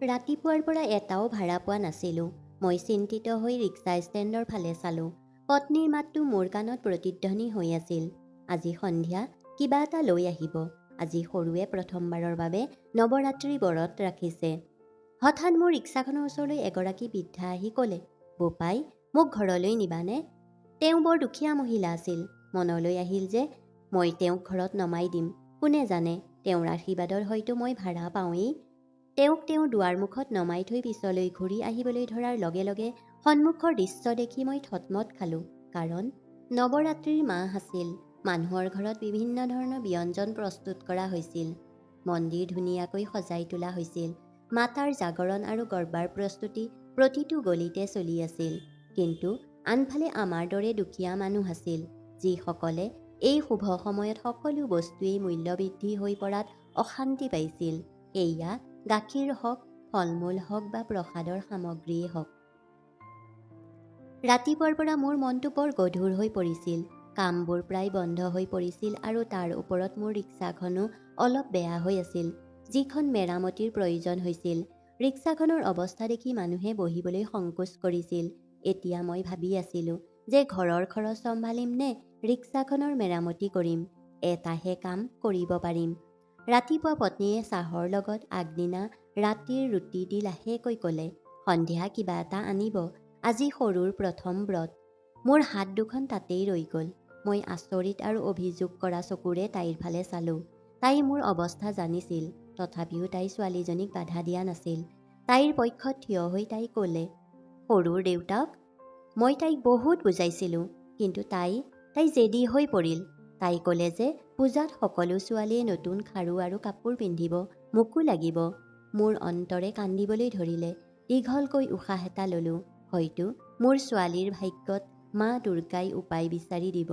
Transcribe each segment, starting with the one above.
ৰাতিপুৱাৰ পৰা এটাও ভাড়া পোৱা নাছিলোঁ। মই চিন্তিত হৈ ৰিক্সা ষ্টেণ্ডৰ ফালে চালোঁ। পত্নীৰ মাতটো মোৰ কাণত প্ৰতিধ্বনি হৈ আছিল। আজি সন্ধিয়া কিবা এটা লৈ আহিব। আজি সৰুৱে প্ৰথমবাৰৰ বাবে নৱৰাত্ৰি ব্ৰত ৰাখিছে। হঠাৎ মোৰ ৰিক্সাখনৰ ওচৰলৈ এগৰাকী বৃদ্ধা আহি ক'লে, বোপাই, মোক ঘৰলৈ নিবানে? তেওঁ বৰ দুখীয়া মহিলা আছিল। মনলৈ আহিল যে মই তেওঁক ঘৰত নমাই দিম। কোনে জানে, তেওঁৰ আশীৰ্বাদত হয়তো মই ভাড়া পাওঁৱেই। তেওঁক তেওঁৰ দুৱাৰমুখত নমাই থৈ পিছলৈ ঘূৰি আহিবলৈ ধৰাৰ লগে লগে সন্মুখৰ দৃশ্য দেখি মই থতমত খালোঁ। কাৰণ নৱৰাত্ৰিৰ মাহ আছিল। মানুহৰ ঘৰত বিভিন্ন ধৰণৰ ব্যঞ্জন প্ৰস্তুত কৰা হৈছিল। মন্দিৰ ধুনীয়াকৈ সজাই তোলা হৈছিল। মাতাৰ জাগৰণ আৰু গৰবাৰ প্ৰস্তুতি প্ৰতিটো গলিতে চলি আছিল। কিন্তু আনফালে আমাৰ দৰে দুখীয়া মানুহ আছিল, যিসকলে এই শুভ সময়ত সকলো বস্তুৱেই মূল্যবৃদ্ধি হৈ পৰাত অশান্তি পাইছিল। এয়া গাখীৰ হওক, ফল মূল হওক বা প্ৰসাদৰ সামগ্ৰীয়ে হওক। ৰাতিপুৱাৰ পৰা মোৰ মনটো বৰ গধুৰ হৈ পৰিছিল। কামবোৰ প্ৰায় বন্ধ হৈ পৰিছিল আৰু তাৰ ওপৰত মোৰ ৰিক্সাখনো অলপ বেয়া হৈ আছিল, যিখন মেৰামতিৰ প্ৰয়োজন হৈছিল। ৰিক্সাখনৰ অৱস্থা দেখি মানুহে বহিবলৈ সংকোচ কৰিছিল। এতিয়া মই ভাবি আছিলোঁ যে ঘৰৰ খৰচ চম্ভালিম নে ৰিক্সাখনৰ মেৰামতি কৰিম। এটাহে কাম কৰিব পাৰিম। ৰাতিপুৱা পত্নীয়ে চাহৰ লগত আগদিনা ৰাতিৰ ৰুটি দি লাহেকৈ ক'লে, সন্ধিয়া কিবা এটা আনিব। আজি সৰুৰ প্ৰথম ব্ৰত। মোৰ হাত দুখন তাতেই ৰৈ গ'ল। মই আচৰিত আৰু অভিযোগ কৰা চকুৰে তাইৰ ফালে চালোঁ। তাই মোৰ অৱস্থা জানিছিল, তথাপিও তাই ছোৱালীজনীক বাধা দিয়া নাছিল। তাইৰ পক্ষত থিয় হৈ তাই ক'লে, সৰুৰ দেউতাক। মই তাইক বহুত বুজাইছিলোঁ, কিন্তু তাই জেদী হৈ পৰিল। তাই ক'লে যে পূজাত সকলো ছোৱালীয়ে নতুন খাৰু আৰু কাপোৰ পিন্ধিব, মোকো লাগিব। মোৰ অন্তৰে কান্দিবলৈ ধৰিলে। দীঘলকৈ উশাহ এটা ল'লোঁ। হয়তো মোৰ ছোৱালীৰ ভাগ্যত মা দুৰ্গাই উপায় বিচাৰি দিব।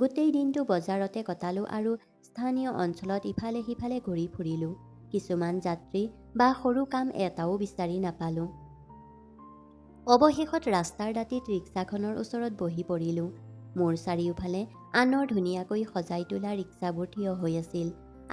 গোটেই দিনটো বজাৰতে কটালোঁ আৰু স্থানীয় অঞ্চলত ইফালে সিফালে ঘূৰি ফুৰিলোঁ। কিছুমান যাত্ৰী বা সৰু কাম এটাও বিচাৰি নাপালোঁ। অৱশেষত ৰাস্তাৰ দাঁতিত ৰিক্সাখনৰ ওচৰত বহি পৰিলোঁ। মোৰ চাৰিওফালে আনৰ ধুনীয়াকৈ সজাই তোলা ৰিক্সাবোৰ থিয় হৈ আছিল।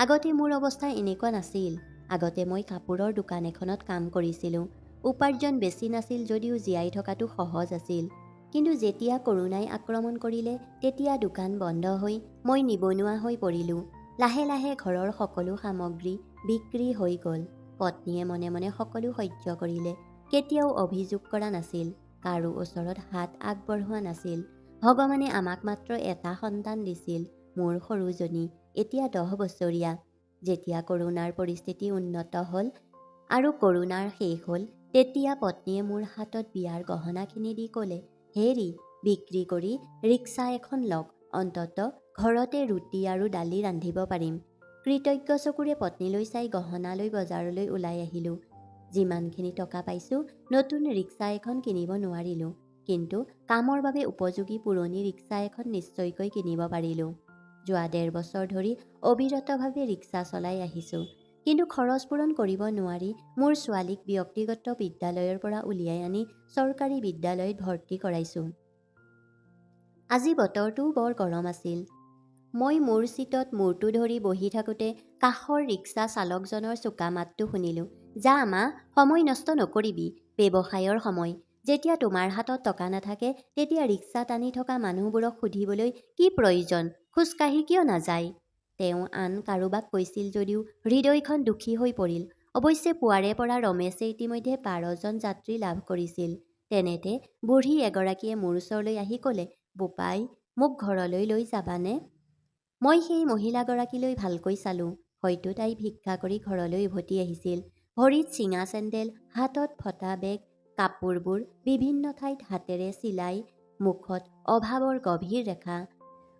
আগতে মোৰ অৱস্থা এনেকুৱা নাছিল। আগতে মই কাপোৰৰ দোকান এখনত কাম কৰিছিলোঁ। উপাৰ্জন বেছি নাছিল যদিও জীয়াই থকাটো সহজ আছিল। কিন্তু যেতিয়া কৰোণাই আক্ৰমণ কৰিলে, তেতিয়া দোকান বন্ধ হৈ মই নিবনুৱা হৈ পৰিলোঁ। লাহে লাহে ঘৰৰ সকলো সামগ্ৰী বিক্ৰী হৈ গ'ল। পত্নীয়ে মনে মনে সকলো সহ্য কৰিলে। কেতিয়াও অভিযোগ কৰা নাছিল, কাৰো ওচৰত হাত আগবঢ়োৱা নাছিল। ভগৱানে আমাক মাত্ৰ এটা সন্তান দিছিল, মোৰ সৰুজনী, এতিয়া 10 বছৰীয়া। যেতিয়া কৰোণাৰ পৰিস্থিতি উন্নত হ'ল আৰু কৰোণাৰ শেষ হ'ল, তেতিয়া পত্নীয়ে মোৰ হাতত বিয়াৰ গহনাখিনি দি ক'লে, হেৰি, বিক্ৰী কৰি ৰিক্সা এখন লওক, অন্তত ঘৰতে ৰুটি আৰু দালি ৰান্ধিব পাৰিম। কৃতজ্ঞ চকুৰে পত্নীলৈ চাই গহনা লৈ বজাৰলৈ ওলাই আহিলোঁ। যিমানখিনি টকা পাইছোঁ, নতুন ৰিক্সা এখন কিনিব নোৱাৰিলোঁ, কিন্তু কামৰ বাবে উপযোগী পুৰণি ৰিক্সা এখন নিশ্চয়কৈ কিনিব পাৰিলোঁ। যোৱা 1.5 বছৰ ধৰি অবিৰতভাৱে ৰিক্সা চলাই আহিছোঁ, কিন্তু খৰচ পূৰণ কৰিব নোৱাৰি মোৰ ছোৱালীক ব্যক্তিগত বিদ্যালয়ৰ পৰা উলিয়াই আনি চৰকাৰী বিদ্যালয়ত ভৰ্তি কৰাইছোঁ। আজি বতৰটোও বৰ গৰম আছিল। মই মোৰ ছিটত মূৰটো ধৰি বহি থাকোঁতে কাষৰ ৰিক্সা চালকজনৰ চোকা মাতটো শুনিলোঁ, যা মা, সময় নষ্ট নকৰিবি, ব্যৱসায়ৰ সময়। যেতিয়া তোমাৰ হাতত টকা নাথাকে, তেতিয়া ৰিক্সা টানি থকা মানুহবোৰক সুধিবলৈ কি প্ৰয়োজন, খোজকাঢ়ি কিয় নাযায়? তেওঁ আন কাৰোবাক কৈছিল যদিও হৃদয়খন দুখী হৈ পৰিল। অৱশ্যে পুৱাৰে পৰা ৰমেশে ইতিমধ্যে 12 জন যাত্ৰী লাভ কৰিছিল। তেনেতে বুঢ়ী এগৰাকীয়ে মোৰ ওচৰলৈ আহি ক'লে, বোপাই, মোক ঘৰলৈ লৈ যাবানে? মই সেই মহিলাগৰাকীলৈ ভালকৈ চালোঁ। হয়তো তাই ভিক্ষা কৰি ঘৰলৈ উভতি আহিছিল। ভৰিত চিঙা চেণ্ডেল, হাতত ফটা বেগ, কাপোৰবোৰ বিভিন্ন ঠাইত হাতেৰে চিলাই, মুখত অভাৱৰ গভীৰ ৰেখা।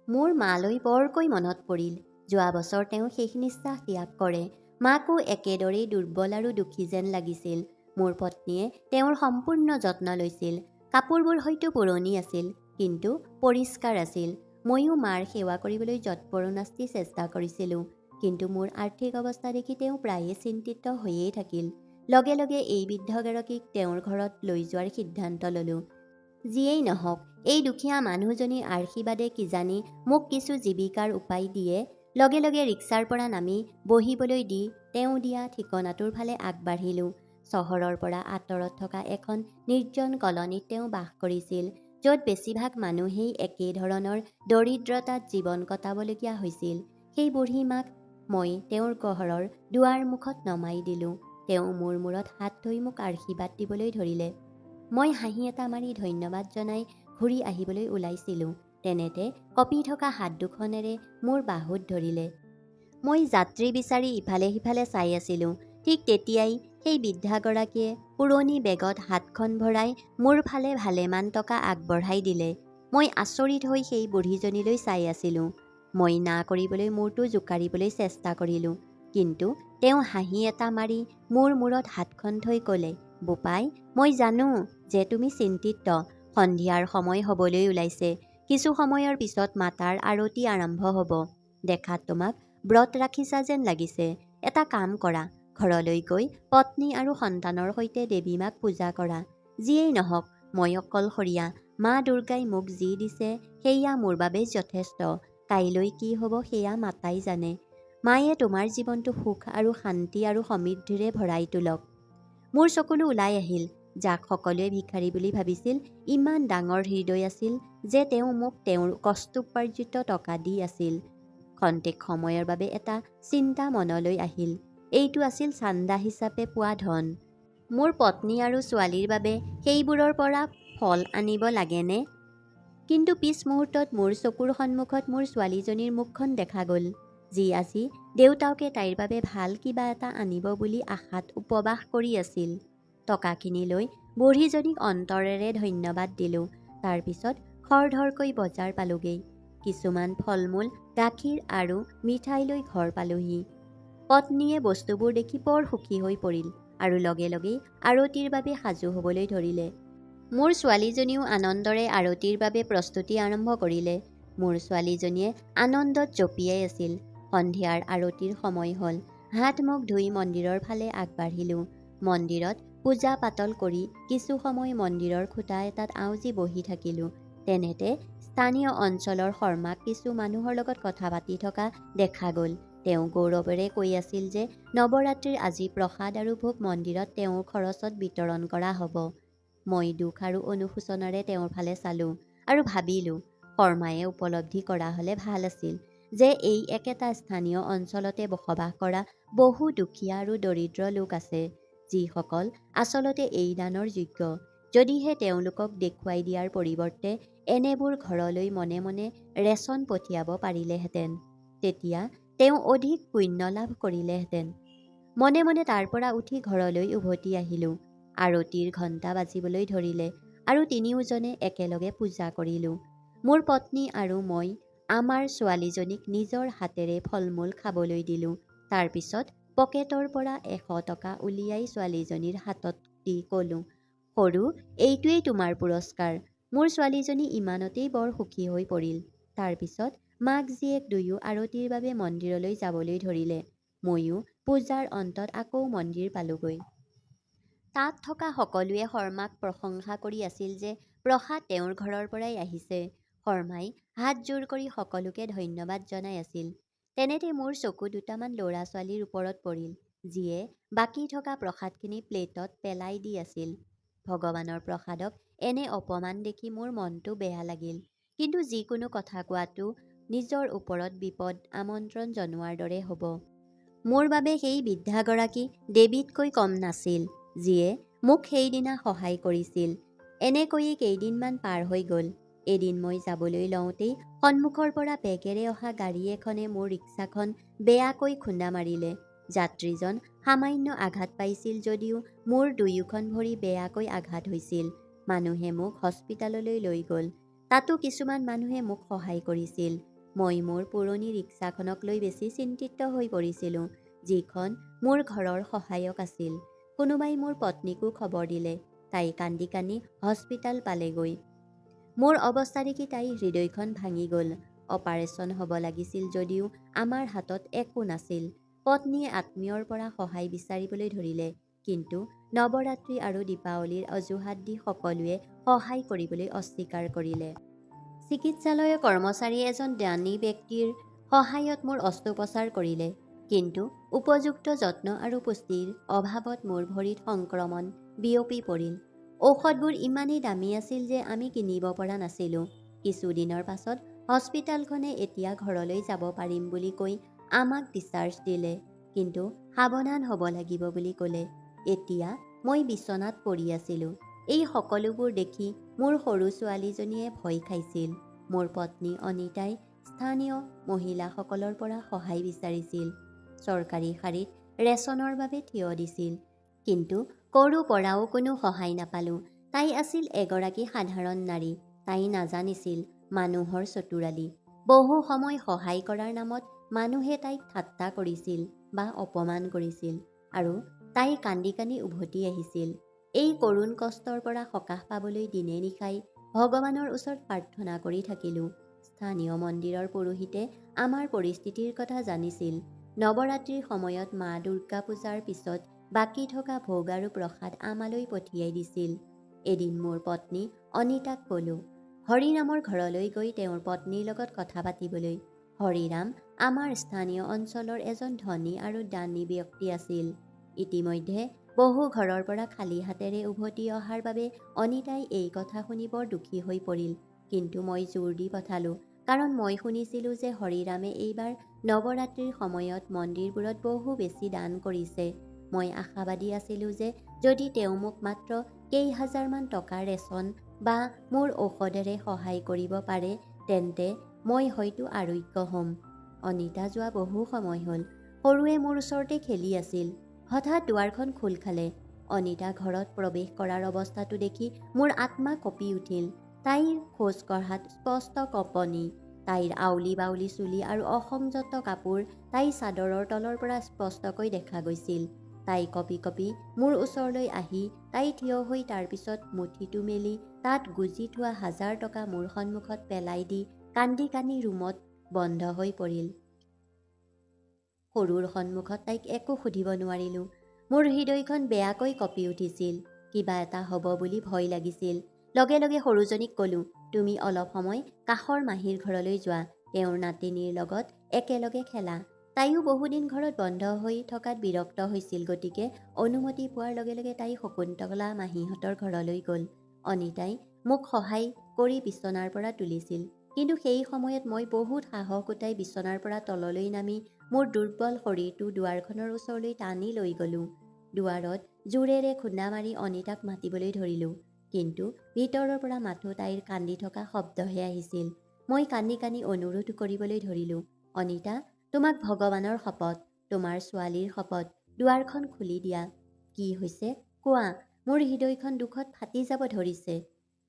মোৰ মালৈ বৰকৈ মনত পৰিল। যোৱা বছৰ তেওঁ শেষ নিশ্বাস ত্যাগ কৰে। মাকো একেদৰেই দুৰ্বল আৰু দুখী যেন লাগিছিল। মোৰ পত্নীয়ে তেওঁৰ সম্পূৰ্ণ যত্ন লৈছিল। কাপোৰবোৰ হয়তো পুৰণি আছিল, কিন্তু পৰিষ্কাৰ আছিল। ময়ো মাৰ সেৱা কৰিবলৈ যৎপৰোনাস্তি চেষ্টা কৰিছিলোঁ, কিন্তু মোৰ আৰ্থিক অৱস্থা দেখি তেওঁ প্ৰায়ে চিন্তিত হৈয়েই থাকিল। লগে লগে এই বৃদ্ধগৰাকীক তেওঁৰ ঘৰত লৈ যোৱাৰ সিদ্ধান্ত ল'লোঁ। যিয়েই নহওক, এই দুখীয়া মানুহজনীৰ আশীৰ্বাদে কিজানি মোক কিছু জীৱিকাৰ উপায় দিয়ে। লগে লগে ৰিক্সাৰ পৰা নামি বহিবলৈ দি তেওঁ দিয়া ঠিকনাটোৰ ফালে আগবাঢ়িলোঁ। চহৰৰ পৰা আঁতৰত থকা এখন নিৰ্জন কলনীত তেওঁ বাস কৰিছিল, য'ত বেছিভাগ মানুহেই একেই ধৰণৰ দৰিদ্ৰতাত জীৱন কটাবলগীয়া হৈছিল। সেই বুঢ়ী মাক মই তেওঁৰ ঘৰৰ দুৱাৰ মুখত নমাই দিলোঁ। তেওঁ মোৰ মূৰত হাত থৈ মোক আশীৰ্বাদ দিবলৈ ধৰিলে। মই হাঁহি এটা মাৰি ধন্যবাদ জনাই ঘূৰি আহিবলৈ ওলাইছিলোঁ। তেনেতে কঁপি থকা হাত দুখনেৰে মোৰ বাহুত ধৰিলে। মই যাত্ৰী বিচাৰি ইফালে সিফালে চাই আছিলোঁ। ঠিক তেতিয়াই সেই বৃদ্ধাগৰাকীয়ে পুৰণি বেগত হাতখন ভৰাই মোৰ ফালে ভালেমান টকা আগবঢ়াই দিলে। মই আচৰিত হৈ সেই বুঢ়ীজনীলৈ চাই আছিলোঁ। মই না কৰিবলৈ মূৰটো জোকাৰিবলৈ চেষ্টা কৰিলোঁ, কিন্তু তেওঁ হাঁহি এটা মাৰি মোৰ মূৰত হাতখন থৈ ক'লে, বোপাই, মই জানো যে তুমি চিন্তিত। সন্ধিয়াৰ সময় হ'বলৈ ওলাইছে। কিছু সময়ৰ পিছত মাতাৰ আৰতি আৰম্ভ হ'ব। দেখাত তোমাক ব্ৰত ৰাখিছা যেন লাগিছে। এটা কাম কৰা, ঘৰলৈ গৈ পত্নী আৰু সন্তানৰ সৈতে দেৱী মাক পূজা কৰা। যিয়েই নহওক, মই অকলশৰীয়া। মা দুৰ্গাই মোক যি দিছে সেয়া মোৰ বাবে যথেষ্ট। কাইলৈ কি হ'ব সেয়া মাতাই জানে। মায়ে তোমাৰ জীৱনটো সুখ আৰু শান্তি আৰু সমৃদ্ধিৰে ভৰাই তোলক। মোৰ চকুলো ওলাই আহিল। যাক সকলোৱে ভিখাৰী বুলি ভাবিছিল, ইমান ডাঙৰ হৃদয় আছিল যে তেওঁ মোক তেওঁৰ কষ্টোপাৰ্জিত টকা দি আছিল। খন্তেক সময়ৰ বাবে এটা চিন্তা মনলৈ আহিল। এইটো আছিল চান্দা হিচাপে পোৱা ধন। মোৰ পত্নী আৰু ছোৱালীৰ বাবে সেইবোৰৰ পৰা ফল আনিব লাগেনে? কিন্তু পিছ মুহূৰ্তত মোৰ চকুৰ সন্মুখত মোৰ ছোৱালীজনীৰ মুখখন দেখা গ'ল, যি আজি দেউতাকে তাইৰ বাবে ভাল কিবা এটা আনিব বুলি আশাত উপবাস কৰি আছিল। টকাখিনি লৈ বুঢ়ীজনীক অন্তৰেৰে ধন্যবাদ দিলোঁ। তাৰপিছত খৰধৰকৈ বজাৰ পালোগৈ। কিছুমান ফল-মূল, গাখীৰ আৰু মিঠাই লৈ ঘৰ পালোহি। পত্নীয়ে বস্তুবোৰ দেখি বৰ সুখী হৈ পৰিল আৰু লগে লগেই আৰতিৰ বাবে সাজু হ'বলৈ ধৰিলে। মোৰ ছোৱালীজনীও আনন্দৰে আৰতিৰ বাবে প্ৰস্তুতি আৰম্ভ কৰিলে। মোৰ ছোৱালীজনীয়ে আনন্দত জঁপিয়াই আছিল। সন্ধিয়াৰ আৰতিৰ সময় হ'ল। হাত-মুখ ধুই মন্দিৰৰ ফালে আগবাঢ়িলোঁ। মন্দিৰত পূজা পাতল কৰি কিছু সময় মন্দিৰৰ খুঁটা এটাত আউজি বহি থাকিলোঁ। তেনেতে স্থানীয় অঞ্চলৰ শৰ্মাক কিছু মানুহৰ লগত কথা পাতি থকা দেখা গ'ল। তেওঁ গৌৰৱেৰে কৈ আছিল যে নৱৰাত্ৰিৰ আজি প্ৰসাদ আৰু ভোগ মন্দিৰত তেওঁৰ খৰচত বিতৰণ কৰা হ'ব। মই দুখ আৰু অনুশোচনাৰে তেওঁৰ ফালে চালোঁ আৰু ভাবিলোঁ, শৰ্মায়ে উপলব্ধি কৰা হ'লে ভাল আছিল যে এই একেটা স্থানীয় অঞ্চলতে বসবাস কৰা বহু দুখীয়া আৰু দৰিদ্ৰ লোক আছে, যিসকল আচলতে এই দানৰ যোগ্য। যদিহে তেওঁলোকক দেখুৱাই দিয়াৰ পৰিৱৰ্তে এনেবোৰ ঘৰলৈ মনে মনে ৰেচন পঠিয়াব পাৰিলেহেঁতেন, তেতিয়া তেওঁ অধিক পুণ্য লাভ কৰিলেহেঁতেন। মনে মনে তাৰ পৰা উঠি ঘৰলৈ উভতি আহিলোঁ। আৰতিৰ ঘণ্টা বাজিবলৈ ধৰিলে আৰু তিনিওজনে একেলগে পূজা কৰিলোঁ। মোৰ পত্নী আৰু মই আমাৰ ছোৱালীজনীক নিজৰ হাতেৰে ফল-মূল খাবলৈ দিলোঁ। তাৰপিছত পকেটৰ পৰা 100 টকা উলিয়াই ছোৱালীজনীৰ হাতত দি ক'লোঁ, সৰু, এইটোৱেই তোমাৰ পুৰস্কাৰ। মোৰ ছোৱালীজনী ইমানতেই বৰ সুখী হৈ পৰিল। তাৰপিছত মাক জীয়েক দুয়ো আৰতিৰ বাবে মন্দিৰলৈ যাবলৈ ধৰিলে। ময়ো পূজাৰ অন্তত আকৌ মন্দিৰ পালোগৈ। তাত থকা সকলোৱে শৰ্মাক প্ৰশংসা কৰি আছিল যে প্ৰসাদ তেওঁৰ ঘৰৰ পৰাই আহিছে। শৰ্মাই হাত জোৰ কৰি সকলোকে ধন্যবাদ জনাই আছিল। তেনেতে মোৰ চকু দুটামান ল'ৰা-ছোৱালীৰ ওপৰত পৰিল, যিয়ে বাকী থকা প্ৰসাদখিনি প্লেটত পেলাই দি আছিল। ভগৱানৰ প্ৰসাদক এনে অপমান দেখি মোৰ মনটো বেয়া লাগিল। কিন্তু যিকোনো কথা কোৱাটো নিজৰ ওপৰত বিপদ আমন্ত্ৰণ জনোৱাৰ দৰে হ'ব। মোৰ বাবে সেই বৃদ্ধাগৰাকী দেৱীতকৈ কম নাছিল, যিয়ে মোক সেইদিনা সহায় কৰিছিল। এনেকৈয়ে কেইদিনমান পাৰ হৈ গ'ল। এদিন মই যাবলৈ লওঁতেই সন্মুখৰ পৰা বেগেৰে অহা গাড়ী এখনে মোৰ ৰিক্সাখন বেয়াকৈ খুন্দা মাৰিলে। যাত্ৰীজন সামান্য আঘাত পাইছিল যদিও মোৰ দুয়োখন ভৰি বেয়াকৈ আঘাত হৈছিল। মানুহে মোক হস্পিতাললৈ লৈ গ'ল। তাতো কিছুমান মানুহে মোক সহায় কৰিছিল। মই মোৰ পুৰণি ৰিক্সাখনক লৈ বেছি চিন্তিত হৈ পৰিছিলোঁ, যিখন মোৰ ঘৰৰ সহায়ক আছিল। কোনোবাই মোৰ পত্নীকো খবৰ দিলে। তাই কান্দি কান্দি হস্পিতাল পালেগৈ। মোৰ অৱস্থা দেখি তাইৰ হৃদয়খন ভাঙি গ'ল। অপাৰেশ্যন হ'ব লাগিছিল যদিও আমাৰ হাতত একো নাছিল। পত্নীয়ে আত্মীয়ৰ পৰা সহায় বিচাৰিবলৈ ধৰিলে, কিন্তু নৱৰাত্ৰি আৰু দীপাৱলীৰ অজুহাত দি সকলোৱে সহায় কৰিবলৈ অস্বীকাৰ কৰিলে। চিকিৎসালয়ৰ কৰ্মচাৰী এজন দানী ব্যক্তিৰ সহায়ত মোৰ অস্ত্ৰোপচাৰ কৰিলে। কিন্তু উপযুক্ত যত্ন আৰু পুষ্টিৰ অভাৱত মোৰ ভৰিত সংক্ৰমণ বিয়পি পৰিল। ঔষধবোৰ ইমানেই দামী আছিল যে আমি কিনিব পৰা নাছিলোঁ। কিছুদিনৰ পাছত হস্পিটালখনে এতিয়া ঘৰলৈ যাব পাৰিম বুলি কৈ আমাক ডিছচাৰ্জ দিলে, কিন্তু সাৱধান হ'ব লাগিব বুলি ক'লে। এতিয়া মই বিচনাত পৰি আছিলোঁ। এই সকলোবোৰ দেখি মোৰ সৰু ছোৱালীজনীয়ে ভয় খাইছিল। মোৰ পত্নী অনিতাই স্থানীয় মহিলাসকলৰ পৰা সহায় বিচাৰিছিল। চৰকাৰী শাৰীত ৰেচনৰ বাবে থিয় দিছিল, কিন্তু ক'ৰো পৰাও কোনো সহায় নাপালোঁ। তাই আছিল এগৰাকী সাধাৰণ নাৰী। তাই নাজানিছিল মানুহৰ চতুৰালি। বহু সময় সহায় কৰাৰ নামত মানুহে তাইক ঠাট্টা কৰিছিল বা অপমান কৰিছিল, আৰু তাই কান্দি কান্দি উভতি আহিছিল। এই কৰুণ কষ্টৰ পৰা সকাহ পাবলৈ দিনে নিশাই ভগৱানৰ ওচৰত প্ৰাৰ্থনা কৰি থাকিলোঁ। স্থানীয় মন্দিৰৰ পুৰোহিতে আমাৰ পৰিস্থিতিৰ কথা জানিছিল। নৱৰাত্ৰিৰ সময়ত মা দুৰ্গা পূজাৰ পিছত বাকী থকা ভোগ আৰু প্ৰসাদ আমালৈ পঠিয়াই দিছিল। এদিন মোৰ পত্নী অনিতাক ক'লোঁ, হৰিৰামৰ ঘৰলৈ গৈ তেওঁৰ পত্নীৰ লগত কথা পাতিবলৈ। হৰিৰাম আমাৰ স্থানীয় অঞ্চলৰ এজন ধনী আৰু দানী ব্যক্তি আছিল। ইতিমধ্যে বহু ঘৰৰ পৰা খালী হাতেৰে উভতি অহাৰ বাবে অনিতাই এই কথা শুনি বৰ দুখী হৈ পৰিল। কিন্তু মই জোৰ দি পঠালোঁ, কাৰণ মই শুনিছিলোঁ যে হৰিৰামে এইবাৰ নৱৰাত্ৰিৰ সময়ত মন্দিৰবোৰত বহু বেছি দান কৰিছে। মই আশাবাদী আছিলোঁ যে যদি তেওঁ মোক মাত্ৰ কেইহাজাৰমান টকাৰ ৰেচন বা মোৰ ঔষধেৰে সহায় কৰিব পাৰে, তেন্তে মই হয়তো আৰোগ্য হ'ম। অনিতা যোৱা বহু সময় হ'ল। সৰুৱে মোৰ ওচৰতে খেলি আছিল। হঠাৎ দুৱাৰখন খোল খালে। অনিতা ঘৰত প্ৰৱেশ কৰাৰ অৱস্থাটো দেখি মোৰ আত্মা কঁপি উঠিল। তাইৰ খোজ কঢ়াত স্পষ্ট কঁপনি। তাইৰ আউলি বাউলি চুলি আৰু অসংযত কাপোৰ তাইৰ চাদৰৰ তলৰ পৰা স্পষ্টকৈ দেখা গৈছিল। তাই কঁপি কঁপি মোৰ ওচৰলৈ আহি তাই থিয় হৈ তাৰ পিছত মুঠিটো মেলি তাত গুজি থোৱা 1000 টকা মোৰ সন্মুখত পেলাই দি কান্দি কান্দি ৰুমত বন্ধ হৈ পৰিল। সৰুৰ সন্মুখত তাইক একো সুধিব নোৱাৰিলোঁ। মোৰ হৃদয়খন বেয়াকৈ কঁপি উঠিছিল। কিবা এটা হ'ব বুলি ভয় লাগিছিল। লগে লগে সৰুজনীক ক'লোঁ, তুমি অলপ সময় কাষৰ মাহীৰ ঘৰলৈ যোৱা, তেওঁৰ নাতিনীৰ লগত একেলগে খেলা। তাইও বহুদিন ঘৰত বন্ধ হৈ থকাত বিৰক্ত হৈছিল, গতিকে অনুমতি পোৱাৰ লগে লগে তাই শকুন্তলা মাহীহঁতৰ ঘৰলৈ গ'ল। অনিতাই মোক সহায় কৰি বিচনাৰ পৰা তুলিছিল, কিন্তু সেই সময়ত মই বহুত সাহস গোটাই বিচনাৰ পৰা তললৈ নামি মোৰ দুৰ্বল শৰীৰটো দুৱাৰখনৰ ওচৰলৈ টানি লৈ গ'লোঁ। দুৱাৰত জোৰেৰে খুন্দা মাৰি অনিতাক মাতিবলৈ ধৰিলোঁ, কিন্তু ভিতৰৰ পৰা মাথো তাইৰ কান্দি থকা শব্দহে আহিছিল। মই কান্দি কান্দি অনুৰোধ কৰিবলৈ ধৰিলোঁ, অনিতা, তোমাক ভগৱানৰ শপত, তোমাৰ ছোৱালীৰ শপত, দুৱাৰখন খুলি দিয়া। কি হৈছে কোৱা? মোৰ হৃদয়খন দুখত ফাটি যাব ধৰিছে।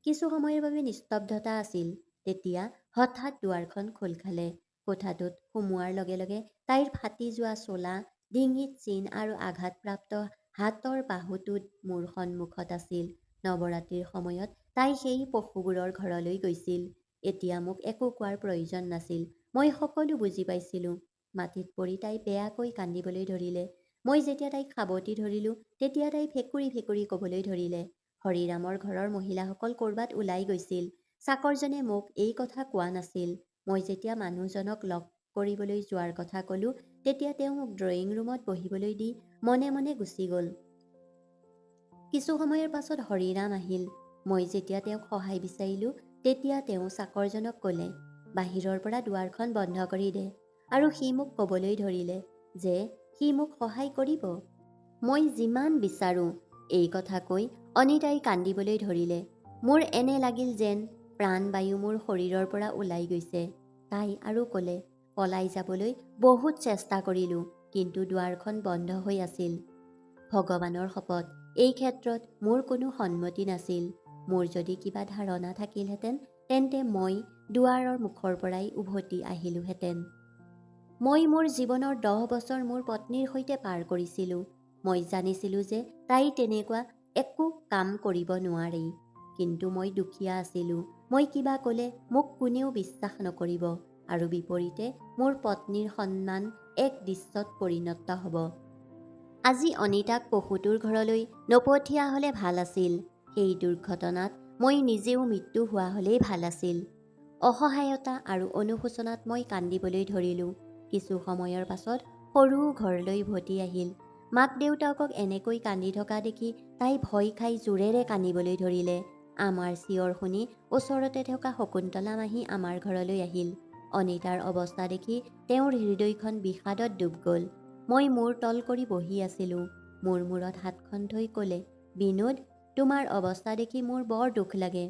কিছু সময়ৰ বাবে নিস্তব্ধতা আছিল। তেতিয়া হঠাৎ দুৱাৰখন খোল খালে। কোঠাটোত সোমোৱাৰ লগে লগে তাইৰ ফাটি যোৱা চোলা, ডিঙিত চিন আৰু আঘাতপ্ৰাপ্ত হাতৰ বাহুটোত মোৰ সন্মুখত আছিল। নৱৰাত্ৰিৰ সময়ত তাই সেই পশুবোৰৰ ঘৰলৈ গৈছিল। এতিয়া মোক একো কোৱাৰ প্ৰয়োজন নাছিল। মই সকলো বুজি পাইছিলোঁ। মাটিত পৰি তাই বেয়াকৈ কান্দিবলৈ ধৰিলে। মই যেতিয়া তাইক সাবটি ধৰিলোঁ, তেতিয়া তাই ভেকুৰি ভেকুৰি ক'বলৈ ধৰিলে, হৰিৰামৰ ঘৰৰ মহিলাসকল ক'ৰবাত ওলাই গৈছিল। চাকৰজনে মোক এই কথা কোৱা নাছিল। মই যেতিয়া মানুহজনক লগ কৰিবলৈ যোৱাৰ কথা ক'লোঁ, তেতিয়া তেওঁ মোক ড্ৰয়িং ৰুমত বহিবলৈ দি মনে মনে গুচি গ'ল। কিছু সময়ৰ পাছত হৰিৰাম আহিল। মই যেতিয়া তেওঁক সহায় বিচাৰিলোঁ, তেতিয়া তেওঁ চাকৰজনক ক'লে, বাহিৰৰ পৰা দুৱাৰখন বন্ধ কৰি দে, আৰু সি মোক ক'বলৈ ধৰিলে যে সি মোক সহায় কৰিব। মই যিমান বিচাৰোঁ। এই কথা কৈ অনিতাই কান্দিবলৈ ধৰিলে। মোৰ এনে লাগিল যেন প্ৰাণবায়ু মোৰ শৰীৰৰ পৰা ওলাই গৈছে। তাই আৰু ক'লে, পলাই যাবলৈ বহুত চেষ্টা কৰিলোঁ, কিন্তু দুৱাৰখন বন্ধ হৈ আছিল। ভগৱানৰ শপত, এই ক্ষেত্ৰত মোৰ কোনো সন্মতি নাছিল। মোৰ যদি কিবা ধাৰণা থাকিলহেঁতেন, তেন্তে মই দুৱাৰৰ মুখৰ পৰাই উভতি আহিলোহেঁতেন। মই মোৰ জীৱনৰ 10 বছৰ মোৰ পত্নীৰ সৈতে পাৰ কৰিছিলোঁ। মই জানিছিলোঁ যে তাই তেনেকুৱা একো কাম কৰিব নোৱাৰে। কিন্তু মই দুখীয়া আছিলোঁ। মই কিবা ক'লে মোক কোনেও বিশ্বাস নকৰিব, আৰু বিপৰীতে মোৰ পত্নীৰ সন্মান এক দৃশ্যত পৰিণত হ'ব। আজি অনিতাক পশুটোৰ ঘৰলৈ নপঠিয়া হ'লে ভাল আছিল। সেই দুৰ্ঘটনাত মই নিজেও মৃত্যু হোৱা হ'লেই ভাল আছিল। অসহায়তা আৰু অনুশোচনাত মই কান্দিবলৈ ধৰিলোঁ। কিছু সময়ৰ পাছত সৰু ঘৰলৈ উভতি আহিল। মাক দেউতাকক এনেকৈ কান্দি থকা দেখি তাই ভয় খাই জোৰেৰে কান্দিবলৈ ধৰিলে। আমাৰ চিঞৰ শুনি ওচৰতে থকা শকুন্তলা মাহী আমাৰ ঘৰলৈ আহিল। অনিতাৰ অৱস্থা দেখি তেওঁৰ হৃদয়খন বিষাদত ডুব গ'ল। মই মূৰ তল কৰি বহি আছিলোঁ। মোৰ মূৰত হাতখন থৈ ক'লে, বিনোদ, তোমাৰ অৱস্থা দেখি মোৰ বৰ দুখ লাগে।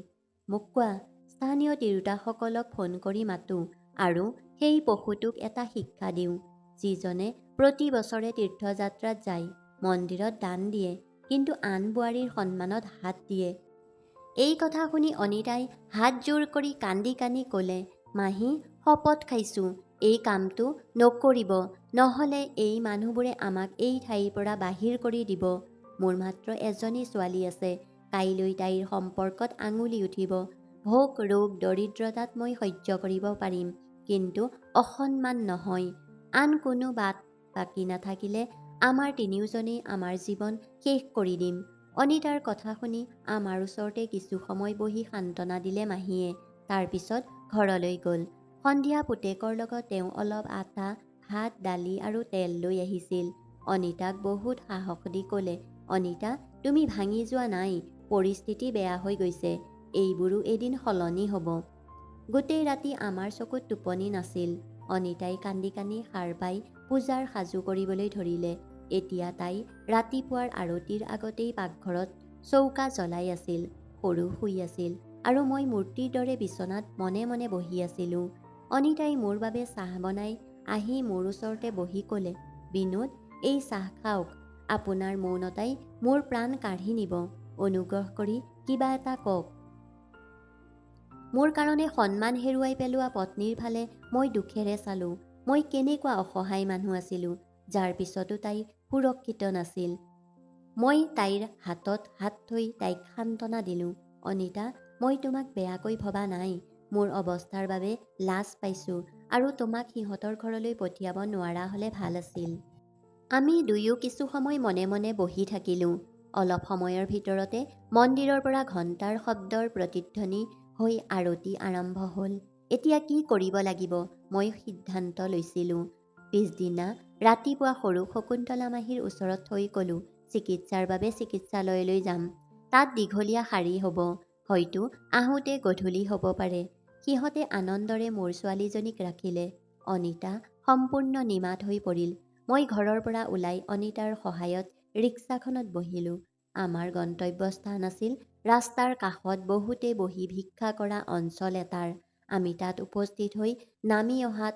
মোক কোৱা, স্থানীয় তিৰোতাসকলক ফোন কৰি মাতোঁ আৰু সেই পশুটোক এটা শিক্ষা দিওঁ, যিজনে প্ৰতি বছৰে তীৰ্থযাত্ৰাত যায়, মন্দিৰত দান দিয়ে, কিন্তু আন বোৱাৰীৰ সন্মানত হাত দিয়ে। এই কথা শুনি অনিতাই হাত জোৰ কৰি কান্দি কান্দি ক'লে, মাহী, শপত খাইছোঁ এই কামটো নকৰিব, নহ'লে এই মানুহবোৰে আমাক এই ঠাইৰ পৰা বাহিৰ কৰি দিব। মোৰ মাত্ৰ এজনী ছোৱালী আছে, কাইলৈ তাইৰ সম্পৰ্কত আঙুলি উঠিব। ভোক, ৰোগ, দৰিদ্ৰতাত মই সহ্য কৰিব পাৰিম, কিন্তু অসন্মান নহয়। আন কোনো বাট বাকী নাথাকিলে আমাৰ তিনিওজনেই আমাৰ জীৱন শেষ কৰি দিম। অনিতাৰ কথা শুনি আমাৰ ওচৰতে কিছু সময় বহি সান্তনা দিলে মাহীয়ে। তাৰপিছত ঘৰলৈ গ'ল। সন্ধিয়া পুতেকৰ লগত তেওঁ অলপ আটা, ভাত, দালি আৰু তেল লৈ আহিছিল। অনিতাক বহুত সাহস দি ক'লে, অনিতা, তুমি ভাঙি যোৱা নাই, পৰিস্থিতি বেয়া হৈ গৈছে, এইবোৰো এদিন সলনি হ'ব। গোটেই ৰাতি আমাৰ চকুত টোপনি নাছিল। অনিতাই কান্দি কান্দি সাৰ পাই পূজাৰ সাজু কৰিবলৈ ধৰিলে। এতিয়া তাই ৰাতিপুৱাৰ আৰতিৰ আগতেই পাকঘৰত চৌকা জ্বলাই আছিল। সৰু শুই আছিল আৰু মই মূৰ্তিৰ দৰে বিচনাত মনে মনে বহি আছিলোঁ। অনিতাই মোৰ বাবে চাহ বনাই আহি মোৰ ওচৰতে বহি ক'লে, বিনোদ, এই চাহ খাওক। আপোনাৰ মৌনতাই মোৰ প্ৰাণ কাঢ়ি নিব। অনুগ্ৰহ কৰি কিবা এটা কওক। মোৰ কাৰণে সন্মান হেৰুৱাই পেলোৱা পত্নীৰ ফালে মই দুখেৰে চালোঁ। মই কেনেকুৱা অসহায় মানুহ আছিলোঁ, যাৰ পিছতো তাই সুৰক্ষিত নাছিল। মই তাইৰ হাতত হাত থৈ তাইক সান্তনা দিলোঁ। অনিতা, মই তোমাক বেয়াকৈ ভবা নাই। মোৰ অৱস্থাৰ বাবে লাজ পাইছোঁ আৰু তোমাক সিহঁতৰ ঘৰলৈ পঠিয়াব নোৱাৰা হ'লে ভাল আছিল। আমি দুয়ো কিছু সময় মনে মনে বহি থাকিলোঁ। অলপ সময়ৰ ভিতৰতে মন্দিৰৰ পৰা ঘণ্টাৰ শব্দৰ প্ৰতিধ্বনি হৈ আৰতি আৰম্ভ হ'ল। এতিয়া কি কৰিব লাগিব মই সিদ্ধান্ত লৈছিলোঁ। পিছদিনা ৰাতিপুৱা সৰু শকুন্তলা মাহীৰ ওচৰত থৈ ক'লোঁ, চিকিৎসাৰ বাবে চিকিৎসালয়লৈ যাম। তাত দীঘলীয়া শাৰী হ'ব, হয়তো আহোঁতে গধূলি হ'ব পাৰে। সিহঁতে আনন্দৰে মোৰ ছোৱালীজনীক ৰাখিলে। অনিতা সম্পূৰ্ণ নিমাত হৈ পৰিল। মই ঘৰৰ পৰা ওলাই অনিতাৰ সহায়ত ৰিক্সাখনত বহিলোঁ। আমাৰ গন্তব্যস্থান আছিল ৰাস্তাৰ কাষত বহুতে বহি ভিক্ষা কৰা অঞ্চল এটাৰ। আমি তাত উপস্থিত হৈ নামি অহাত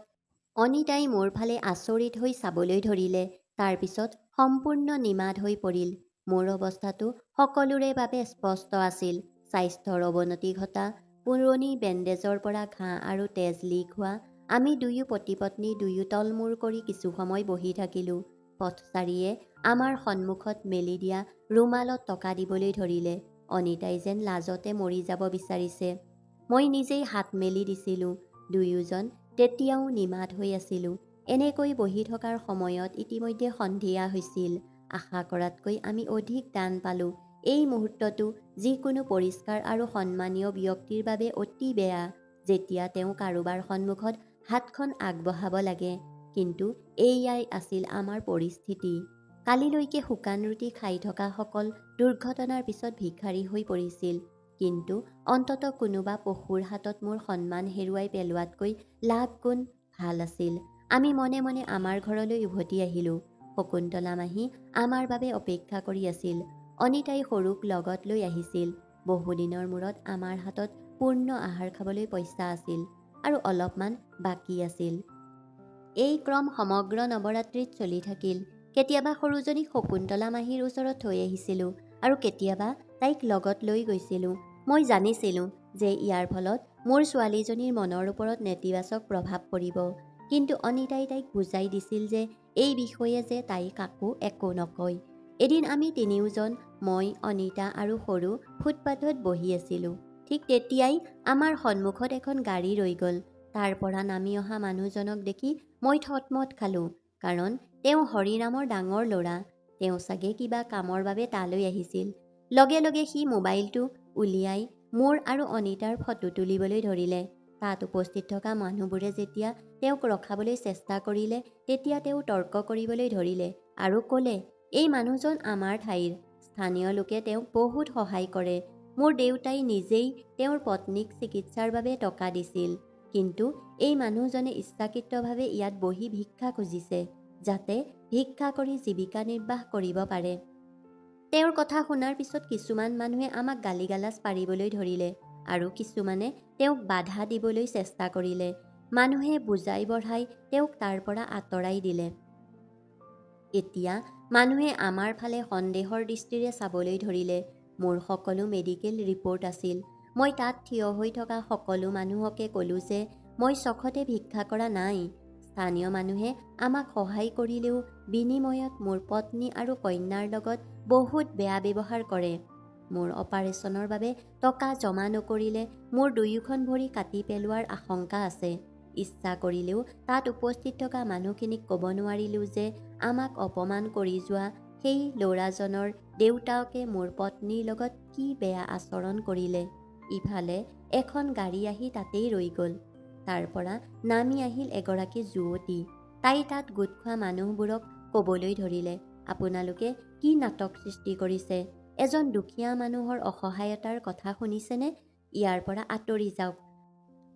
অনিতাই মোৰ ফালে আচৰিত হৈ চাবলৈ ধৰিলে। তাৰপিছত সম্পূৰ্ণ নিমাত হৈ পৰিল। মোৰ অৱস্থাটো সকলোৰে বাবে স্পষ্ট আছিল। স্বাস্থ্যৰ অৱনতি ঘটা, পুৰণি বেণ্ডেজৰ পৰা ঘাঁ আৰু তেজ লিক হোৱা। আমি দুয়ো পতি পত্নী দুয়ো তলমূৰ কৰি কিছু সময় বহি থাকিলোঁ। পথচাৰীয়ে আমাৰ সন্মুখত মেলি দিয়া ৰুমালত টকা দিবলৈ ধৰিলে। অনিতাই যেন লাজতে মৰি যাব বিচাৰিছে। মই নিজেই হাত মেলি দিছিলোঁ। দুয়োজন তেতিয়াও নিমাত হৈ আছিলোঁ। এনেকৈ বহি থকাৰ সময়ত ইতিমধ্যে সন্ধিয়া হৈছিল। আশা কৰাতকৈ আমি অধিক দান পালোঁ। এই মুহূৰ্তটো যিকোনো পৰিষ্কাৰ আৰু সন্মানীয় ব্যক্তিৰ বাবে অতি বেয়া, যেতিয়া তেওঁ কাৰোবাৰ সন্মুখত হাতখন আগবঢ়াব লাগে। কিন্তু এইয়াই আছিল আমাৰ পৰিস্থিতি। কালিলৈকে শুকান ৰুটি খাই থকা সকল দুৰ্ঘটনাৰ পিছত ভিখাৰী হৈ পৰিছিল। কিন্তু অন্ততঃ কোনোবা পশুৰ হাতত মোৰ সন্মান হেৰুৱাই পেলোৱাতকৈ লাখ গুণ ভাল আছিল। আমি মনে মনে আমাৰ ঘৰলৈ উভতি আহিলোঁ। শকুন্তলা মাহী আমাৰ বাবে অপেক্ষা কৰি আছিল। অনিতাই সৰুক লগত লৈ আহিছিল। বহুদিনৰ মূৰত আমাৰ হাতত পূৰ্ণ আহাৰ খাবলৈ পইচা আছিল আৰু অলপমান বাকী আছিল। এই ক্ৰম সমগ্ৰ নৱৰাত্ৰিত চলি থাকিল। কেতিয়াবা সৰুজনীক শকুন্তলা মাহীৰ ওচৰত থৈ আহিছিলোঁ আৰু কেতিয়াবা তাইক লগত লৈ গৈছিলোঁ। মই জানিছিলোঁ যে ইয়াৰ ফলত মোৰ ছোৱালীজনীৰ মনৰ ওপৰত নেতিবাচক প্ৰভাৱ পৰিব, কিন্তু অনিতাই তাইক বুজাই দিছিল যে এই বিষয়ে যে তাই কাকো একো নকয়। এদিন আমি তিনিওজন, মই, অনিতা আৰু সৰু, ফুটপাথত বহি আছিলোঁ। ঠিক তেতিয়াই আমাৰ সন্মুখত এখন গাড়ী ৰৈ গ'ল। তাৰ পৰা নামি অহা মানুহজনক দেখি মই থতমত খালোঁ, কাৰণ তেওঁ হৰিৰামৰ ডাঙৰ ল'ৰা। তেওঁ চাগে কিবা কামৰ বাবে তালৈ আহিছিল। লগে লগে সি মোবাইলটো উলিয়াই মোৰ আৰু অনিতাৰ ফটো তুলিবলৈ ধৰিলে। তাত উপস্থিত থকা মানুহবোৰে যেতিয়া তেওঁক ৰখাবলৈ চেষ্টা কৰিলে তেতিয়া তেওঁ তৰ্ক কৰিবলৈ ধৰিলে আৰু ক'লে, এই মানুহজন আমাৰ ঠাইৰ, স্থানীয় লোকে তেওঁক বহুত সহায় কৰে। মোৰ দেউতাই নিজেই তেওঁৰ পত্নীক চিকিৎসাৰ বাবে টকা দিছিল, কিন্তু এই মানুহজনে ইচ্ছাকৃতভাৱে ইয়াত বহি ভিক্ষা খুজিছে, যাতে ভিক্ষা কৰি জীৱিকা নিৰ্বাহ কৰিব পাৰে। তেওঁৰ কথা শুনাৰ পিছত কিছুমান মানুহে আমাক গালিগালাজ পাৰিবলৈ ধৰিলে আৰু কিছুমানে তেওঁক বাধা দিবলৈ চেষ্টা কৰিলে। মানুহে বুজাই বঢ়াই তেওঁক তাৰ পৰা আঁতৰাই দিলে। এতিয়া মানুহে আমাৰ ফালে সন্দেহৰ দৃষ্টিৰে চাবলৈ ধৰিলে। মোৰ সকলো মেডিকেল ৰিপৰ্ট আছিল। মই তাত থিয় হৈ থকা সকলো মানুহকে ক'লো যে মই চখতে ভিক্ষা কৰা নাই। স্থানীয় মানুহে আমাক সহায় কৰিলেও বিনিময়ত মোৰ পত্নী আৰু কন্যাৰ লগত বহুত বেয়া ব্যৱহাৰ কৰে। মোৰ অপাৰেশ্যনৰ বাবে টকা জমা নকৰিলে মোৰ দুয়োখন ভৰি কাটি পেলোৱাৰ আশংকা আছে। ইচ্ছা কৰিলেও তাত উপস্থিত থকা মানুহখিনিক ক'ব নোৱাৰিলোঁ যে আমাক অপমান কৰি যোৱা সেই ল'ৰাজনৰ দেউতাকে মোৰ পত্নীৰ লগত কি বেয়া আচৰণ কৰিলে। ইফালে এখন গাড়ী আহি তাতেই ৰৈ গ'ল। তাৰ পৰা নামি আহিল এগৰাকী যুৱতী। তাই তাত গোট খোৱা মানুহবোৰক ক'বলৈ ধৰিলে, আপোনালোকে কি নাটক সৃষ্টি কৰিছে? এজন দুখীয়া মানুহৰ অসহায়তাৰ কথা শুনিছেনে? ইয়াৰ পৰা আঁতৰি যাওক।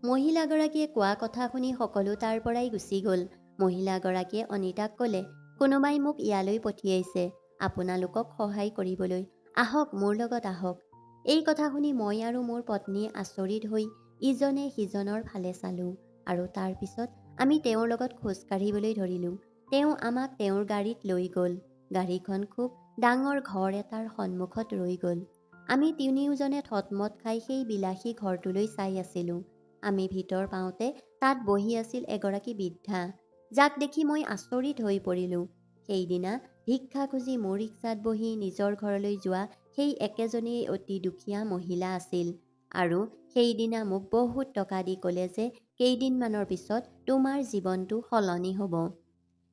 মহিলাগৰাকীয়ে কোৱা কথা শুনি সকলো তাৰ পৰাই গুচি গ'ল। মহিলাগৰাকীয়ে অনিতাক ক'লে, কোনোবাই মোক ইয়ালৈ পঠিয়াইছে আপোনালোকক সহায় কৰিবলৈ, আহক মোৰ লগত আহক। এই কথা শুনি মই আৰু মোৰ পত্নীয়ে আচৰিত হৈ ইজনে সিজনৰ ফালে চালোঁ আৰু তাৰ পিছত আমি তেওঁৰ লগত খোজ কাঢ়িবলৈ ধৰিলোঁ। তেওঁ আমাক তেওঁৰ গাড়ীত লৈ গ'ল। গাড়ীখন খুব ডাঙৰ ঘৰ এটাৰ সন্মুখত ৰৈ গ'ল। আমি তিনিওজনে থতমত খাই সেই বিলাসী ঘৰটোলৈ চাই আছিলোঁ। আমি ভিতৰ পাওঁতে তাত বহি আছিল এগৰাকী বৃদ্ধা, যাক দেখি মই আচৰিত হৈ পৰিলোঁ। সেইদিনা ভিক্ষা খুজি মোৰ ৰিক্সাত বহি নিজৰ ঘৰলৈ যোৱা সেই একেজনেই অতি দুখীয়া মহিলা আছিল আৰু সেইদিনা মোক বহুত টকা দি ক'লে যে কেইদিনমানৰ পিছত তোমাৰ জীৱনটো সলনি হ'ব।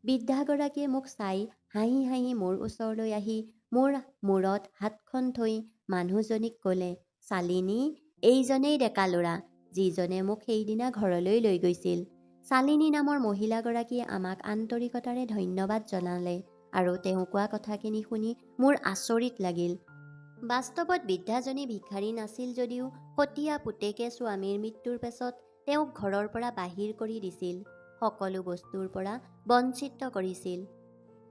বৃদ্ধাগৰাকীয়ে মোক চাই হাঁহি হাঁহি মোৰ ওচৰলৈ আহি মোৰ মূৰত হাতখন থৈ মানুহজনীক ক'লে, শালিনী, এইজনেই ডেকা ল'ৰা যিজনে মোক সেইদিনা ঘৰলৈ লৈ গৈছিল। শালিনী নামৰ মহিলাগৰাকীয়ে আমাক আন্তৰিকতাৰে ধন্যবাদ জনালে আৰু তেওঁ কোৱা কথাখিনি শুনি মোৰ আচৰিত লাগিল। বাস্তৱত বৃদ্ধাজনী ভিক্ষাৰী নাছিল যদিও সতীয়া পুতেকে স্বামীৰ মৃত্যুৰ পাছত তেওঁক ঘৰৰ পৰা বাহিৰ কৰি দিছিল, সকলো বস্তুৰ পৰা বঞ্চিত কৰিছিল।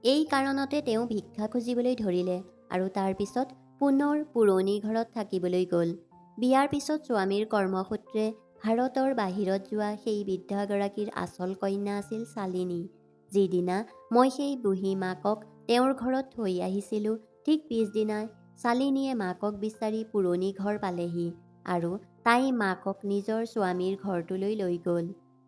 এই কাৰণতে তেওঁ ভিক্ষা খুজিবলৈ ধৰিলে আৰু তাৰ পিছত পুনৰ পুৰণি ঘৰত থাকিবলৈ গ'ল। বিয়াৰ পিছত স্বামীৰ কৰ্মসূত্ৰে ভাৰতৰ বাহিৰত যোৱা সেই বৃদ্ধাগৰাকীৰ আচল কন্যা আছিল শালিনী। যিদিনা মই সেই বুঢ়ী মাকক তেওঁৰ ঘৰত থৈ আহিছিলোঁ, ঠিক পিছদিনাই শালিনীয়ে মাকক বিচাৰি পুৰণি ঘৰ পালেহি আৰু তাই মাকক নিজৰ স্বামীৰ ঘৰটোলৈ লৈ গ'ল।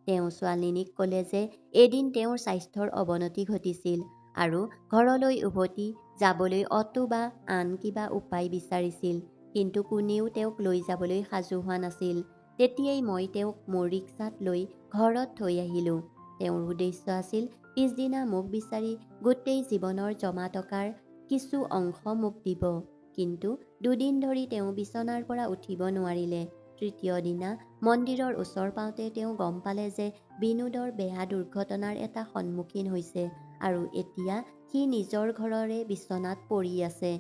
তেওঁ ছোৱালীজনীক ক'লে যে এদিন তেওঁৰ স্বাস্থ্যৰ অৱনতি ঘটিছিল আৰু ঘৰলৈ উভতি যাবলৈ অটো বা আন কিবা উপায় বিচাৰিছিল, কিন্তু কোনেও তেওঁক লৈ যাবলৈ সাজু হোৱা নাছিল। তেতিয়াই মই তেওঁক মোৰ ৰিক্সাত লৈ ঘৰত থৈ আহিলোঁ। তেওঁৰ উদ্দেশ্য আছিল পিছদিনা মোক বিচাৰি গোটেই জীৱনৰ জমা টকাৰ কিছু অংশ মোক দিব, কিন্তু দুদিন ধৰি তেওঁ বিচনাৰ পৰা উঠিব নোৱাৰিলে। তৃতীয় দিনা মন্দিৰৰ ওচৰ পাওঁতে তেওঁ গম পালে যে বিনোদৰ বেয়া দুৰ্ঘটনাৰ এটা সন্মুখীন হৈছে আৰু এতিয়া সি নিজৰ ঘৰৰে বিচনাত পৰি আছে।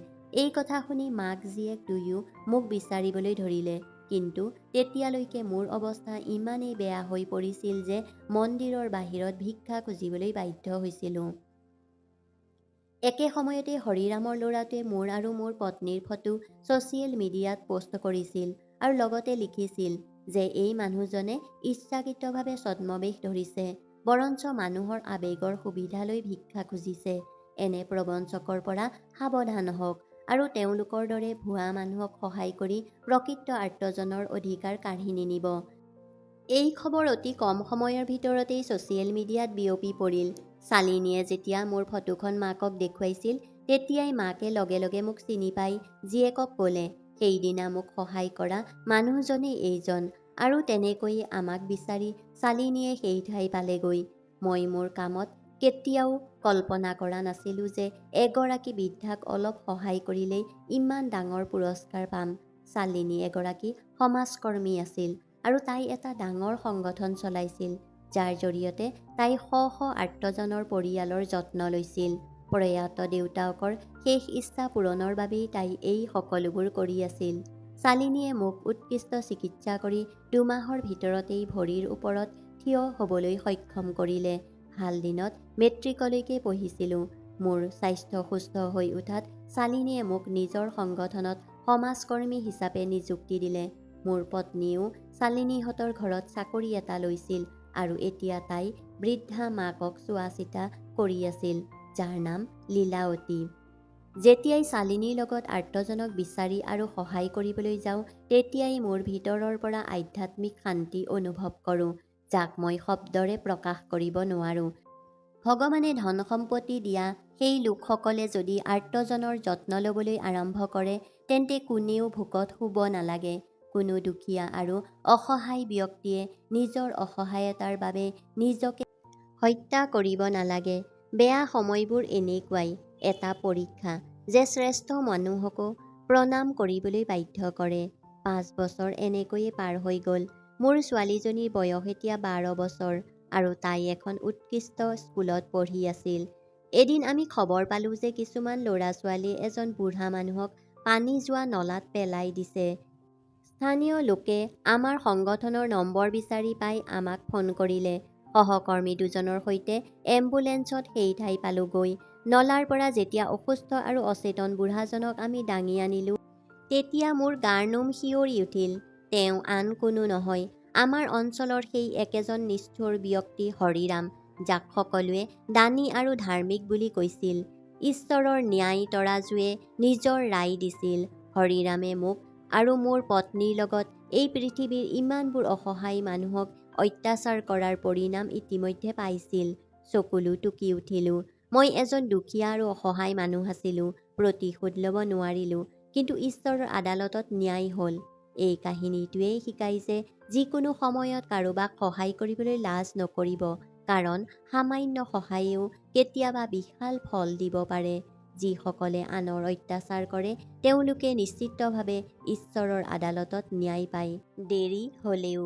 এই কথা শুনি মাক জীয়েক দুয়ো মোক বিচাৰিবলৈ ধৰিলে, কিন্তু তেতিয়ালৈকে মোৰ অৱস্থা ইমানেই বেয়া হৈ পৰিছিল যে মন্দিৰৰ বাহিৰত ভিক্ষা খুজিবলৈ বাধ্য হৈছিলোঁ। একে সময়তে হৰিৰামৰ ল'ৰাটোৱে মোৰ আৰু মোৰ পত্নীৰ ফটো ছ'চিয়েল মিডিয়াত পোষ্ট কৰিছিল আৰু লগতে লিখিছিল যে এই মানুহজনে ইচ্ছাকৃতভাৱে ছদ্মবেশ ধৰিছে, বৰঞ্চ মানুহৰ আৱেগৰ সুবিধা লৈ ভিক্ষা খুজিছে। এনে প্ৰবঞ্চকৰ পৰা সাৱধান হওক আৰু তেওঁলোকৰ দৰে ভুৱা মানুহক সহায় কৰি প্ৰকৃত আৰ্তজনৰ অধিকাৰ কাঢ়ি নিনিব। এই খবৰ অতি কম সময়ৰ ভিতৰতেই ছ'চিয়েল মিডিয়াত বিয়পি পৰিল। শালিনীয়ে যেতিয়া মোৰ ফটোখন মাকক দেখুৱাইছিল, তেতিয়াই মাকে লগে লগে মোক চিনি পাই জীয়েকক ক'লে, সেইদিনা মোক সহায় কৰা মানুহজনেই এইজন। আৰু তেনেকৈয়ে আমাক বিচাৰি শালিনীয়ে সেই ঠাই পালেগৈ। মই মোৰ কামত কেতিয়াও কল্পনা কৰা নাছিলোঁ যে এগৰাকী বৃদ্ধাক অলপ সহায় কৰিলেই ইমান ডাঙৰ পুৰস্কাৰ পাম। শালিনী এগৰাকী সমাজকৰ্মী আছিল আৰু তাই এটা ডাঙৰ সংগঠন চলাইছিল, যাৰ জৰিয়তে তাই শ শ আৰ্তজনৰ পৰিয়ালৰ যত্ন লৈছিল। প্ৰয়াত দেউতাকৰ শেষ ইচ্ছা পূৰণৰ বাবেই তাই এই সকলোবোৰ কৰি আছিল। শালিনীয়ে মোক উৎকৃষ্ট চিকিৎসা কৰি 2 মাহৰ ভিতৰতেই ভৰিৰ ওপৰত থিয় হ'বলৈ সক্ষম কৰিলে। ভাল দিনত মেট্ৰিকলৈকে পঢ়িছিলোঁ। মোৰ স্বাস্থ্য সুস্থ হৈ উঠাত শালিনীয়ে মোক নিজৰ সংগঠনত সমাজকৰ্মী হিচাপে নিযুক্তি দিলে। মোৰ পত্নীয়েও শালিনীহঁতৰ ঘৰত চাকৰি এটা লৈছিল আৰু এতিয়া তাই বৃদ্ধা মাকক চোৱা-চিতা কৰি আছিল, যাৰ নাম লীলাৱতী। যেতিয়াই শালিনীৰ লগত আৰ্তজনক বিচাৰি আৰু সহায় কৰিবলৈ যাওঁ, তেতিয়াই মোৰ ভিতৰৰ পৰা আধ্যাত্মিক শান্তি অনুভৱ কৰোঁ, যাক মই শব্দৰে প্ৰকাশ কৰিব নোৱাৰোঁ। ভগৱানে ধন সম্পত্তি দিয়া সেই লোকসকলে যদি আৰ্তজনৰ যত্ন ল'বলৈ আৰম্ভ কৰে, তেন্তে কোনেও ভোকত শুব নালাগে। কোনো দুখীয়া আৰু অসহায় ব্যক্তিয়ে নিজৰ অসহায়তাৰ বাবে নিজকে হত্যা কৰিব নালাগে। বেয়া সময়বোৰ এনেকুৱাই এটা পৰীক্ষা যে শ্ৰেষ্ঠ মানুহকো প্ৰণাম কৰিবলৈ বাধ্য কৰে। 5 বছৰ এনেকৈয়ে পাৰ হৈ গ'ল। মোৰ ছোৱালীজনীৰ বয়স এতিয়া 12 বছৰ আৰু তাই এখন উৎকৃষ্ট স্কুলত পঢ়ি আছিল। এদিন আমি খবৰ পালোঁ যে কিছুমান ল'ৰা-ছোৱালীয়ে এজন বুঢ়া মানুহক পানী যোৱা নলাত পেলাই দিছে। স্থানীয় লোকে আমাৰ সংগঠনৰ নম্বৰ বিচাৰি পাই আমাক ফোন কৰিলে। সহকৰ্মী দুজনৰ সৈতে এম্বুলেন্সত সেই ঠাই পালোগৈ। নলাৰ পৰা যেতিয়া অসুস্থ আৰু অচেতন বুঢ়াজনক আমি দাঙি আনিলোঁ, তেতিয়া মোৰ গাৰ নোম শিয়ৰি উঠিল। তেওঁ আন কোনো নহয়, আমাৰ অঞ্চলৰ সেই একেজন নিষ্ঠুৰ ব্যক্তি হৰিৰাম, যাক সকলোৱে দানী আৰু ধাৰ্মিক বুলি কৈছিল। ঈশ্বৰৰ ন্যায় তৰাজুৱে নিজৰ ৰায় দিছিল। হৰিৰামে মোক আৰু মোৰ পত্নীৰ লগত এই পৃথিৱীৰ ইমানবোৰ অসহায় মানুহক অত্যাচাৰ কৰাৰ পৰিণাম ইতিমধ্যে পাইছিল। চকুলো টুকি উঠিলোঁ। মই এজন দুখীয়া আৰু অসহায় মানুহ আছিলোঁ, প্ৰতিশোধ ল'ব নোৱাৰিলোঁ, কিন্তু ঈশ্বৰৰ আদালতত ন্যায় হ'ল। এই কাহিনীটোৱেই শিকায় যে যিকোনো সময়ত কাৰোবাক সহায় কৰিবলৈ লাজ নকৰিব, কাৰণ সামান্য সহায়েও কেতিয়াবা বিশাল ফল দিব পাৰে। যিসকলে আনৰ অত্যাচাৰ কৰে, তেওঁলোকে নিশ্চিতভাৱে ঈশ্বৰৰ আদালতত ন্যায় পায়, দেৰি হ'লেও।